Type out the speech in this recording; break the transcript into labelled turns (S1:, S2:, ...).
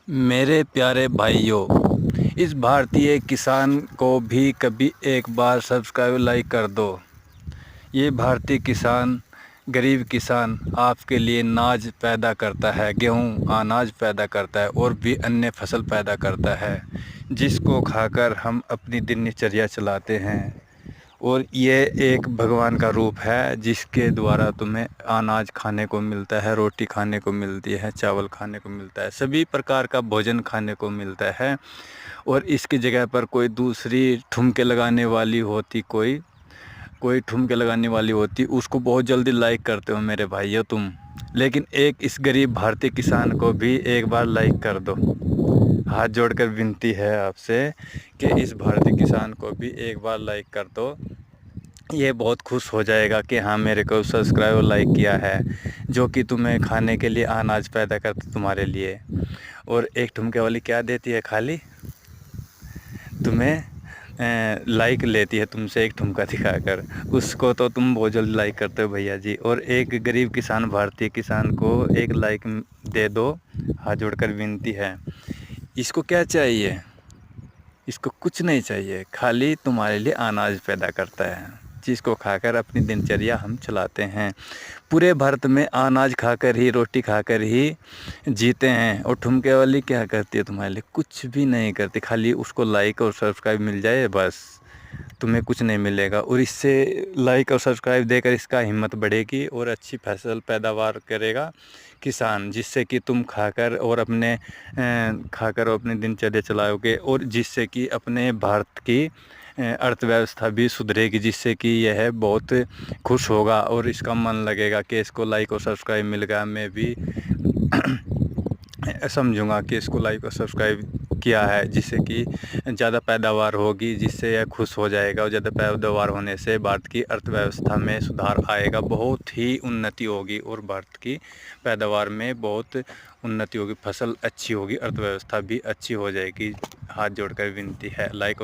S1: मेरे प्यारे भाइयों, इस भारतीय किसान को भी कभी एक बार सब्सक्राइब लाइक कर दो। ये भारतीय किसान, गरीब किसान आपके लिए नाज पैदा करता है, गेहूँ अनाज पैदा करता है और भी अन्य फसल पैदा करता है, जिसको खाकर हम अपनी दिनचर्या चलाते हैं। और ये एक भगवान का रूप है जिसके द्वारा तुम्हें अनाज खाने को मिलता है, रोटी खाने को मिलती है, चावल खाने को मिलता है, सभी प्रकार का भोजन खाने को मिलता है। और इसकी जगह पर कोई दूसरी ठुमके लगाने वाली होती, कोई ठुमके लगाने वाली होती, उसको बहुत जल्दी लाइक करते हो मेरे भाइयों तुम। लेकिन एक इस गरीब भारतीय किसान को भी एक बार लाइक कर दो। हाथ जोड़कर विनती है आपसे कि इस भारतीय किसान को भी एक बार लाइक कर दो। ये बहुत खुश हो जाएगा कि हाँ, मेरे को सब्सक्राइब और लाइक किया है, जो कि तुम्हें खाने के लिए अनाज पैदा करते तुम्हारे लिए। और एक ठुमके वाली क्या देती है, खाली तुम्हें लाइक लेती है तुमसे एक ठुमका दिखाकर। उसको तो तुम बहुत जल्दी लाइक करते हो भैया जी। और एक गरीब किसान, भारतीय किसान को एक लाइक दे दो, हाथ जोड़कर विनती है। इसको क्या चाहिए? इसको कुछ नहीं चाहिए, खाली तुम्हारे लिए अनाज पैदा करता है, जिसको खाकर अपनी दिनचर्या हम चलाते हैं। पूरे भारत में अनाज खाकर ही, रोटी खाकर ही जीते हैं। और ठुमके वाली क्या करती है तुम्हारे लिए? कुछ भी नहीं करती, खाली उसको लाइक और सब्सक्राइब मिल जाए बस, तुम्हें कुछ नहीं मिलेगा। और इससे लाइक और सब्सक्राइब देकर इसका हिम्मत बढ़ेगी और अच्छी फसल पैदावार करेगा किसान, जिससे कि तुम खाकर अपनी दिनचर्या चलाओगे। और जिससे कि अपने भारत की अर्थव्यवस्था भी सुधरेगी, जिससे कि यह बहुत खुश होगा और इसका मन लगेगा कि इसको लाइक और सब्सक्राइब मिल गया। मैं भी समझूंगा कि इसको लाइक और सब्सक्राइब किया है, जिससे कि ज़्यादा पैदावार होगी, जिससे यह खुश हो जाएगा। और ज़्यादा पैदावार होने से भारत की अर्थव्यवस्था में सुधार आएगा, बहुत ही उन्नति होगी और भारत की पैदावार में बहुत उन्नति होगी, फसल अच्छी होगी, अर्थव्यवस्था भी अच्छी हो जाएगी। हाथ जोड़कर विनती है, लाइक